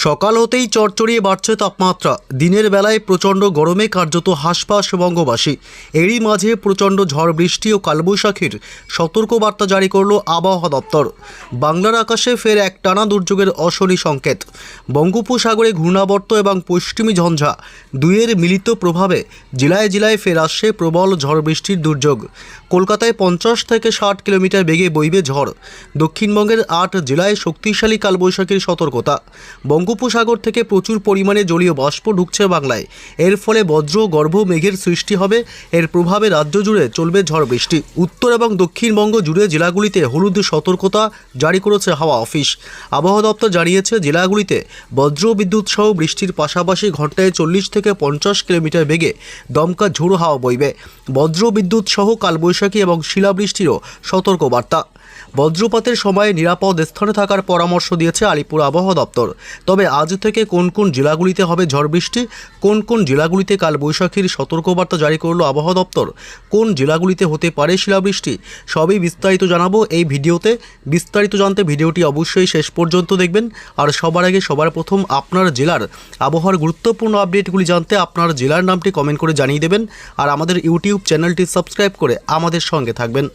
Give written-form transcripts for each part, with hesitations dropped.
সকাল হতেই চড়চড়িয়ে বাড়ছে তাপমাত্রা। দিনের বেলায় প্রচণ্ড গরমে কার্যত হাঁসফাঁস বঙ্গবাসী। এরই মাঝে প্রচণ্ড ঝড় বৃষ্টি ও কালবৈশাখীর সতর্কবার্তা জারি করল আবহাওয়া দপ্তর। বাংলার আকাশে ফের এক টানা দুর্যোগের অশনি সংকেত। বঙ্গোপসাগরে ঘূর্ণাবর্ত এবং পশ্চিমী ঝঞ্ঝা দুইয়ের মিলিত প্রভাবে জেলায় জেলায় ফের আসছে প্রবল ঝড় বৃষ্টির দুর্যোগ। কলকাতায় 50 থেকে 60 কিলোমিটার বেগে বইবে ঝড়। দক্ষিণবঙ্গের 8 জেলায় শক্তিশালী কালবৈশাখীর সতর্কতা। বঙ্গোপসাগর থেকে প্রচুর পরিমাণে জলীয় বাষ্প ঢুকছে বাংলায়। এর ফলে বজ্র গর্ভ মেঘের সৃষ্টি হবে। এর প্রভাবে রাজ্য জুড়ে চলবে ঝড় বৃষ্টি। উত্তর এবং দক্ষিণবঙ্গ জুড়ে জেলাগুলিতে হলুদ সতর্কতা জারি করেছে হাওয়া অফিস। আবহাওয়া দপ্তর জানিয়েছে, জেলাগুলিতে বজ্র বিদ্যুৎ সহ বৃষ্টির পাশাপাশি ঘন্টায় 40 থেকে 50 কিলোমিটার বেগে দমকা ঝোড়ো হাওয়া বইবে। বজ্র বিদ্যুৎ সহ কালবৈশাখী এবং শিলাবৃষ্টিরও সতর্কবার্তা। বজ্রপাতের সময় নিরাপদ স্থানে থাকার পরামর্শ দিয়েছে আলিপুর আবহাওয়া দপ্তর। তবে আজ থেকে কোন কোন জেলাগুলিতে হবে ঝড় বৃষ্টি, কোন কোন জেলাগুলিতে কালবৈশাখীর সতর্কবার্তা জারি করল আবহাওয়া দপ্তর, কোন জেলাগুলিতে হতে পারে শিলাবৃষ্টি, সবই বিস্তারিত জানাবো এই ভিডিওতে। বিস্তারিত জানতে ভিডিওটি অবশ্যই শেষ পর্যন্ত দেখবেন। আর সবার আগে সবার প্রথম আপনার জেলার আবহাওয়ার গুরুত্বপূর্ণ আপডেটগুলি জানতে আপনার জেলার নামটি কমেন্ট করে জানিয়ে দেবেন। আর আমাদের ইউটিউব চ্যানেলটি সাবস্ক্রাইব করে আমাদের সঙ্গে থাকবেন।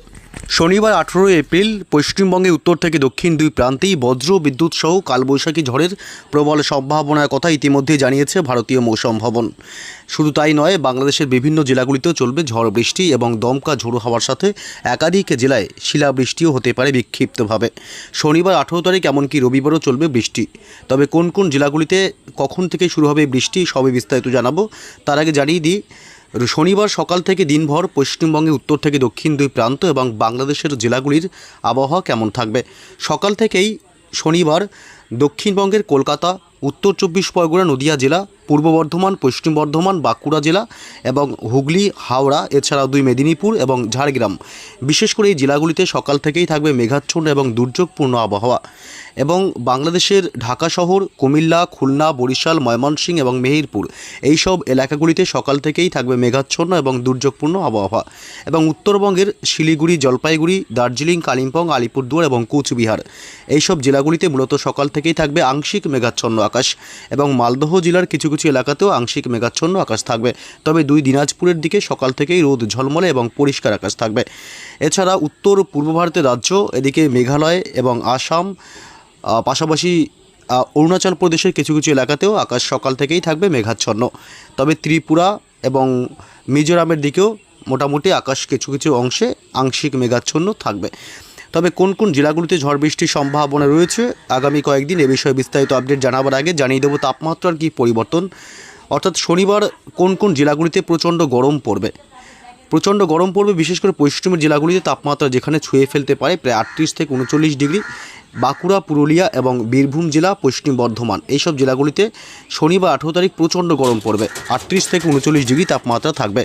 শনিবার 18 এপ্রিল পশ্চিমবঙ্গে উত্তর থেকে দক্ষিণ দুই প্রান্তেই বজ্র বিদ্যুৎ সহ কালবৈশাখী ঝড়ের প্রবল সম্ভাবনার কথা ইতিমধ্যেই জানিয়েছে ভারতীয় মৌসুম ভবন। শুধু তাই নয়, বাংলাদেশের বিভিন্ন জেলাগুলিতেও চলবে ঝড় বৃষ্টি এবং দমকা ঝোড়ো হওয়ার সাথে একাধিক জেলায় শিলাবৃষ্টিও হতে পারে বিক্ষিপ্তভাবে। শনিবার 18 তারিখ এমনকি রবিবারও চলবে বৃষ্টি। তবে কোন কোন জেলাগুলিতে কখন থেকে শুরু হবে বৃষ্টি সবই বিস্তারিত জানাবো। তার আগে জানিয়ে দিই, শনিবার সকাল থেকে দিনভর পশ্চিমবঙ্গে উত্তর থেকে দক্ষিণ দুই প্রান্ত এবং বাংলাদেশের জেলাগুলির আবহাওয়া কেমন থাকবে। সকাল থেকেই শনিবার দক্ষিণবঙ্গের কলকাতা, উত্তর 24 পরগনা, নদিয়া জেলা, পূর্ব বর্ধমান, পশ্চিম বর্ধমান, বাঁকুড়া জেলা এবং হুগলি, হাওড়া, এছাড়াও 2 মেদিনীপুর এবং ঝাড়গ্রাম, বিশেষ করে এই জেলাগুলিতে সকাল থেকেই থাকবে মেঘাচ্ছন্ন এবং দুর্যোগপূর্ণ আবহাওয়া। এবং বাংলাদেশের ঢাকা শহর, কুমিল্লা, খুলনা, বরিশাল, ময়মনসিংহ এবং মেহেরপুর এইসব এলাকাগুলিতে সকাল থেকেই থাকবে মেঘাচ্ছন্ন এবং দুর্যোগপূর্ণ আবহাওয়া। এবং উত্তরবঙ্গের শিলিগুড়ি, জলপাইগুড়ি, দার্জিলিং, কালিম্পং, আলিপুরদুয়ার এবং কোচবিহার এইসব জেলাগুলিতে মূলত সকাল থেকেই থাকবে আংশিক মেঘাচ্ছন্ন আকাশ। এবং মালদহ জেলার কিছু কিছু এলাকাতেও আংশিক মেঘাচ্ছন্ন আকাশ থাকবে। তবে 2 দিনাজপুরের দিকে সকাল থেকেই রোদ ঝলমলে এবং পরিষ্কার আকাশ থাকবে। এছাড়া উত্তর পূর্ব ভারতের রাজ্য, এদিকে মেঘালয় এবং আসাম, পাশাপাশি অরুণাচল প্রদেশের কিছু কিছু এলাকাতেও আকাশ সকাল থেকেই থাকবে মেঘাচ্ছন্ন। তবে ত্রিপুরা এবং মিজোরামের দিকেও মোটামুটি আকাশ কিছু কিছু অংশে আংশিক মেঘাচ্ছন্ন থাকবে। তবে কোন কোন জেলাগুলিতে ঝড় বৃষ্টির সম্ভাবনা রয়েছে আগামী কয়েকদিন এ বিষয়ে বিস্তারিত আপডেট জানাবার আগে জানিয়ে দেবো তাপমাত্রার কী পরিবর্তন। অর্থাৎ শনিবার কোন কোন জেলাগুলিতে প্রচণ্ড গরম পড়বে। প্রচণ্ড গরম পড়বে বিশেষ করে পশ্চিমের জেলাগুলিতে তাপমাত্রা যেখানে ছুঁয়ে ফেলতে পারে প্রায় 38 থেকে 39 ডিগ্রি। বাঁকুড়া, পুরুলিয়া এবং বীরভূম জেলা, পশ্চিম বর্ধমান এইসব জেলাগুলিতে শনিবার 18 তারিখ প্রচণ্ড গরম পড়বে, 38 থেকে 39 ডিগ্রি তাপমাত্রা থাকবে।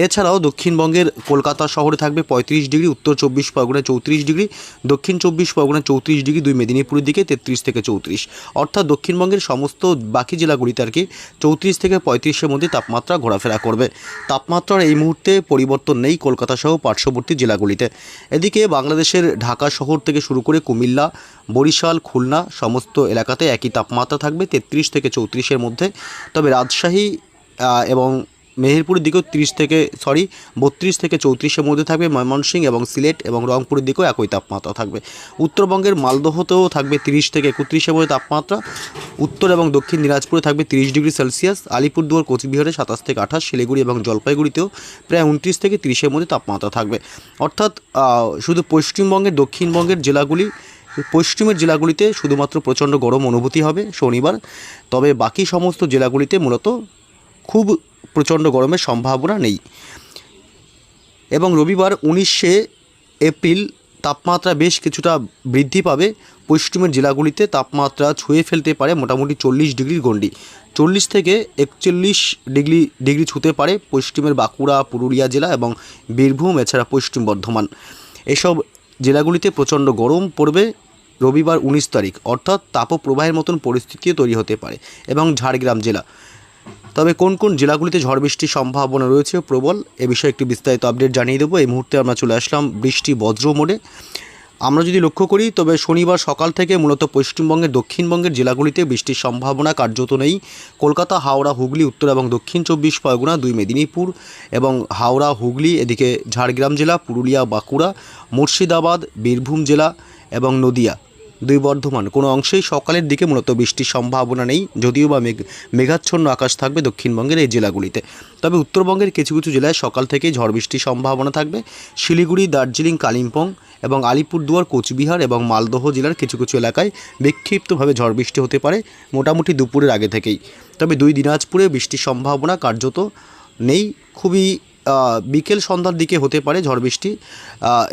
এছাড়াও দক্ষিণবঙ্গের কলকাতা শহরে থাকবে 35 ডিগ্রি, উত্তর 24 পরগনায় 34 ডিগ্রি, দক্ষিণ 24 পরগনায় 34 ডিগ্রি, 2 মেদিনীপুরের দিকে 33 থেকে 34। অর্থাৎ দক্ষিণবঙ্গের সমস্ত বাকি জেলাগুলিতে আর কি 34 থেকে 35-এর মধ্যে তাপমাত্রা ঘোরাফেরা করবে। তাপমাত্রার এই মুহূর্তে পরিবর্তন নেই কলকাতা সহ পার্শ্ববর্তী জেলাগুলিতে। এদিকে বাংলাদেশের ঢাকা শহর থেকে শুরু করে কুমিল্লা, বরিশাল, খুলনা সমস্ত এলাকাতে একই তাপমাত্রা থাকবে 33 থেকে 34-এর মধ্যে। তবে রাজশাহী এবং মেহেরপুরের দিকেও 32 থেকে 34-এর মধ্যে থাকবে। ময়মনসিংহ এবং সিলেট এবং রংপুরের দিকেও একই তাপমাত্রা থাকবে। উত্তরবঙ্গের মালদহতেও থাকবে 30 থেকে 31-এর মধ্যে তাপমাত্রা। উত্তর এবং দক্ষিণ দিনাজপুরে থাকবে 30 ডিগ্রি সেলসিয়াস। আলিপুরদুয়ার, কোচবিহারে 27 থেকে 28, শিলিগুড়ি এবং জলপাইগুড়িতেও প্রায় 29 থেকে 30-এর মধ্যে তাপমাত্রা থাকবে। অর্থাৎ শুধু পশ্চিমবঙ্গের দক্ষিণবঙ্গের জেলাগুলি, পশ্চিমের জেলাগুলিতে শুধুমাত্র প্রচণ্ড গরম অনুভূতি হবে শনিবার। তবে বাকি সমস্ত জেলাগুলিতে মূলত খুব প্রচণ্ড গরমের সম্ভাবনা নেই। এবং রবিবার 19 এপ্রিল তাপমাত্রা বেশ কিছুটা বৃদ্ধি পাবে। পশ্চিমের জেলাগুলিতে তাপমাত্রা ছুঁয়ে ফেলতে পারে মোটামুটি 40 ডিগ্রির গণ্ডি, 40 থেকে 41 ডিগ্রি ছুঁতে পারে পশ্চিমের বাঁকুড়া, পুরুলিয়া জেলা এবং বীরভূম, এছাড়া পশ্চিম বর্ধমান এসব জেলাগুলিতে প্রচণ্ড গরম পড়বে রবিবার 19 তারিখ। অর্থাৎ তাপপ্রবাহের মতন পরিস্থিতিও তৈরি হতে পারে। এবং ঝাড়গ্রাম জেলা, তবে কোন কোন জেলাগুলিতে ঝড় বৃষ্টির সম্ভাবনা রয়েছে প্রবল, এ বিষয়ে একটি বিস্তারিত আপডেট জানিয়ে দেবো। এই মুহূর্তে আমরা চলে আসলাম বৃষ্টি বজ্র মোডে। আমরা যদি লক্ষ্য করি তবে শনিবার সকাল থেকে মূলত পশ্চিমবঙ্গের দক্ষিণবঙ্গের জেলাগুলিতে বৃষ্টির সম্ভাবনা কার্যত নেই। কলকাতা, হাওড়া, হুগলি, উত্তর এবং দক্ষিণ 24 পরগনা, 2 মেদিনীপুর এবং হাওড়া, হুগলি, এদিকে ঝাড়গ্রাম জেলা, পুরুলিয়া, বাঁকুড়া, মুর্শিদাবাদ, বীরভূম জেলা এবং নদিয়া, 2 বর্ধমান কোনো অংশেই সকালের দিকে মূলত বৃষ্টির সম্ভাবনা নেই, যদিও বা মেঘাচ্ছন্ন আকাশ থাকবে দক্ষিণবঙ্গের এই জেলাগুলিতে। তবে উত্তরবঙ্গের কিছু কিছু জেলায় সকাল থেকেই ঝড় বৃষ্টির সম্ভাবনা থাকবে। শিলিগুড়ি, দার্জিলিং, কালিম্পং এবং আলিপুরদুয়ার, কোচবিহার এবং মালদহ জেলার কিছু কিছু এলাকায় বিক্ষিপ্তভাবে ঝড় বৃষ্টি হতে পারে মোটামুটি দুপুরের আগে থেকেই। তবে 2 দিনাজপুরে বৃষ্টির সম্ভাবনা কার্যত নেই, খুবই বিকেল সন্ধ্যার দিকে হতে পারে ঝড় বৃষ্টি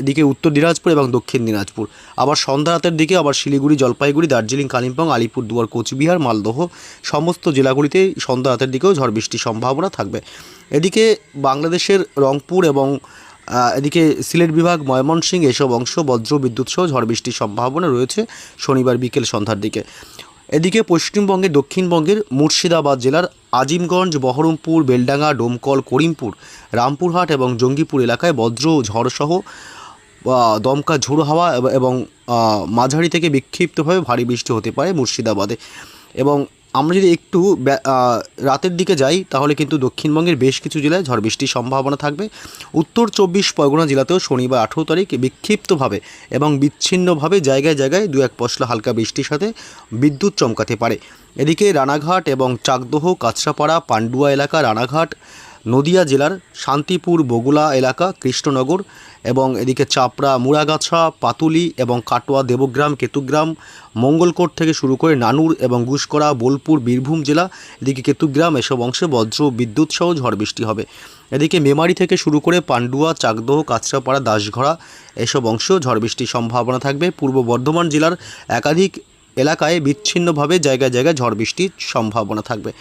এদিকে উত্তর দিনাজপুর এবং দক্ষিণ দিনাজপুর। আবার সন্ধ্যা রাতের দিকে আবার শিলিগুড়ি, জলপাইগুড়ি, দার্জিলিং, কালিম্পং, আলিপুরদুয়ার, কোচবিহার, মালদহ সমস্ত জেলাগুলিতে সন্ধ্যা রাতের দিকেও ঝড় বৃষ্টির সম্ভাবনা থাকবে। এদিকে বাংলাদেশের রংপুর এবং এদিকে সিলেট বিভাগ, ময়মনসিংহ এসব অংশ বজ্র বিদ্যুৎ সহ ঝড় বৃষ্টির সম্ভাবনা রয়েছে শনিবার বিকেল সন্ধ্যার দিকে। এদিকে পশ্চিমবঙ্গের দক্ষিণবঙ্গের মুর্শিদাবাদ জেলার আজিমগঞ্জ, বহরমপুর, বেলডাঙ্গা, ডোমকল, করিমপুর, রামপুরহাট এবং জঙ্গিপুর এলাকায় বজ্র ঝড়সহ দমকা ঝোড়ো হাওয়া এবং মাঝারি থেকে বিক্ষিপ্তভাবে ভারী বৃষ্টি হতে পারে মুর্শিদাবাদে। এবং আমরা যদি একটু রাতের দিকে যাই তাহলে কিন্তু দক্ষিণবঙ্গের বেশ কিছু জেলায় ঝড় বৃষ্টির সম্ভাবনা থাকবে। উত্তর 24 পরগনা জেলাতেও শনিবার 18 তারিখ বিক্ষিপ্তভাবে এবং বিচ্ছিন্নভাবে জায়গায় জায়গায় 2-1 পশলা হালকা বৃষ্টির সাথে বিদ্যুৎ চমকাতে পারে। এদিকে রানাঘাট এবং চাকদহ, কাঁচরাপাড়া, পান্ডুয়া এলাকা, রানাঘাট, নদিয়া জেলার শান্তিপুর, বগুলা এলাকা, কৃষ্ণনগর এবং এদিকে চাপড়া, মুড়াগাছা, পাতুলি এবং কাটোয়া, দেবগ্রাম, কেতুগ্রাম, মঙ্গলকোট থেকে শুরু করে নানুর এবং গুসকরা, বোলপুর, বীরভূম জেলা, এদিকে কেতুগ্রাম এসব অংশে বজ্র বিদ্যুৎ সহ ঝড় বৃষ্টি হবে। এদিকে মেমারি থেকে শুরু করে পান্ডুয়া, চাকদহ, কাঁচরাপাড়া, দাসঘরা এসব অংশেও ঝড় বৃষ্টির সম্ভাবনা থাকবে। পূর্ব বর্ধমান জেলার একাধিক এলাকায় বিচ্ছিন্নভাবে জায়গায় জায়গায় ঝড় বৃষ্টির সম্ভাবনা থাকবে।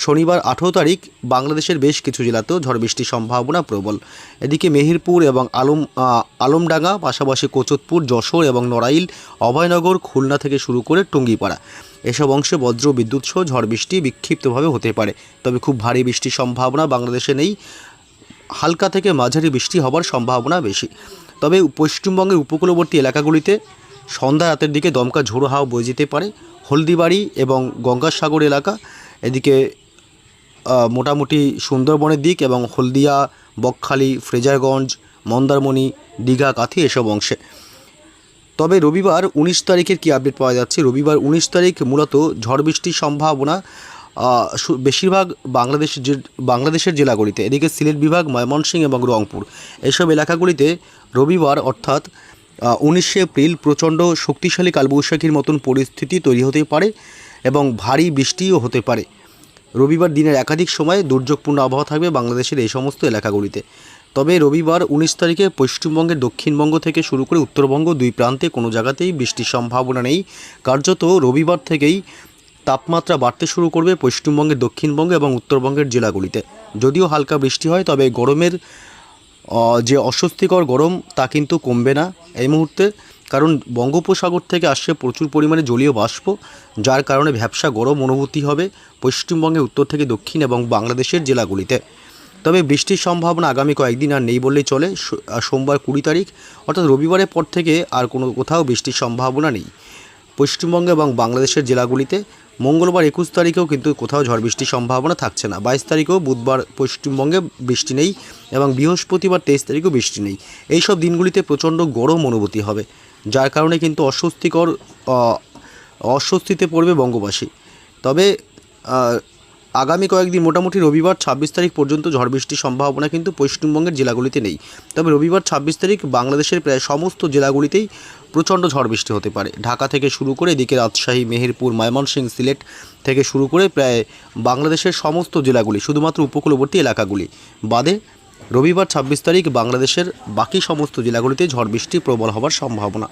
শনিবার 18 তারিখ বাংলাদেশের বেশ কিছু জেলাতেও ঝড় বৃষ্টির সম্ভাবনা প্রবল। এদিকে মেহেরপুর এবং আলমডাঙ্গা, পাশাপাশি কোচতপুর, যশোর এবং নড়াইল, অভয়নগর, খুলনা থেকে শুরু করে টুঙ্গিপাড়া এসব অংশে বজ্র বিদ্যুৎ সহ ঝড় বৃষ্টি বিক্ষিপ্তভাবে হতে পারে। তবে খুব ভারী বৃষ্টির সম্ভাবনা বাংলাদেশে নেই, হালকা থেকে মাঝারি বৃষ্টি হবার সম্ভাবনা বেশি। তবে পশ্চিমবঙ্গের উপকূলবর্তী এলাকাগুলিতে সন্ধ্যা রাতের দিকে দমকা ঝোড়ো হাওয়া বয়ে যেতে পারে। হলদিবাড়ি এবং গঙ্গাসাগর এলাকা, এদিকে মোটামুটি সুন্দরবনের দিক এবং হলদিয়া, বকখালি, ফ্রেজারগঞ্জ, মন্দারমণি, দীঘা, কাথি এসব অংশে। তবে রবিবার 19 তারিখের কী আপডেট পাওয়া যাচ্ছে, রবিবার 19 তারিখ মূলত ঝড় বৃষ্টির সম্ভাবনা বেশিরভাগ বাংলাদেশের জেলাগুলিতে। এদিকে সিলেট বিভাগ, ময়মনসিংহ এবং রংপুর এসব এলাকাগুলিতে রবিবার অর্থাৎ 19শে এপ্রিল প্রচণ্ড শক্তিশালী কালবৈশাখীর মতন পরিস্থিতি তৈরি হতে পারে এবং ভারী বৃষ্টিও হতে পারে। রবিবার দিনের একাধিক সময়ে দুর্যোগপূর্ণ আবহাওয়া থাকবে বাংলাদেশের এই সমস্ত এলাকাগুলিতে। তবে রবিবার 19 তারিখে পশ্চিমবঙ্গের দক্ষিণবঙ্গ থেকে শুরু করে উত্তরবঙ্গ 2 প্রান্তে কোনো জায়গাতেই বৃষ্টির সম্ভাবনা নেই। কার্যত রবিবার থেকেই তাপমাত্রা বাড়তে শুরু করবে পশ্চিমবঙ্গের দক্ষিণবঙ্গ এবং উত্তরবঙ্গের জেলাগুলিতে। যদিও হালকা বৃষ্টি হয় তবে গরমের যে অস্বস্তিকর গরম তা কিন্তু কমবে না এই মুহূর্তে, কারণ বঙ্গোপসাগর থেকে আসছে প্রচুর পরিমাণে জলীয় বাষ্প, যার কারণে ভ্যাপসা গরম অনুভূতি হবে পশ্চিমবঙ্গের উত্তর থেকে দক্ষিণ এবং বাংলাদেশের জেলাগুলিতে। তবে বৃষ্টির সম্ভাবনা আগামী কয়েকদিন আর নেই বললেই চলে। সোমবার 20 তারিখ অর্থাৎ রবিবারের পর থেকে আর কোথাও বৃষ্টির সম্ভাবনা নেই পশ্চিমবঙ্গ এবং বাংলাদেশের জেলাগুলিতে। মঙ্গলবার 21 তারিখেও কিন্তু কোথাও ঝড় বৃষ্টির সম্ভাবনা থাকছে না। 22 তারিখেও বুধবার পশ্চিমবঙ্গে বৃষ্টি নেই এবং বৃহস্পতিবার 23 তারিখেও বৃষ্টি নেই। এই সব দিনগুলিতে প্রচণ্ড গরম অনুভূতি হবে, যার কারণে কিন্তু অস্বস্তিতে পড়বে বঙ্গবাসী। তবে আগামী কয়েকদিন মোটামুটি রবিবার 26 তারিখ পর্যন্ত ঝড় বৃষ্টির সম্ভাবনা কিন্তু পশ্চিমবঙ্গের জেলাগুলিতে নেই। তবে রবিবার 26 তারিখ বাংলাদেশের প্রায় সমস্ত জেলাগুলিতেই প্রচণ্ড ঝড় বৃষ্টি হতে পারে। ঢাকা থেকে শুরু করে এদিকে রাজশাহী, মেহেরপুর, ময়মনসিংহ, সিলেট থেকে শুরু করে প্রায় বাংলাদেশের সমস্ত জেলাগুলি, শুধুমাত্র উপকূলবর্তী এলাকাগুলি বাদে রবিবার 26 তারিখ বাংলাদেশের বাকি সমস্ত জেলাগুলিতে ঝড় বৃষ্টি প্রবল হওয়ার সম্ভাবনা।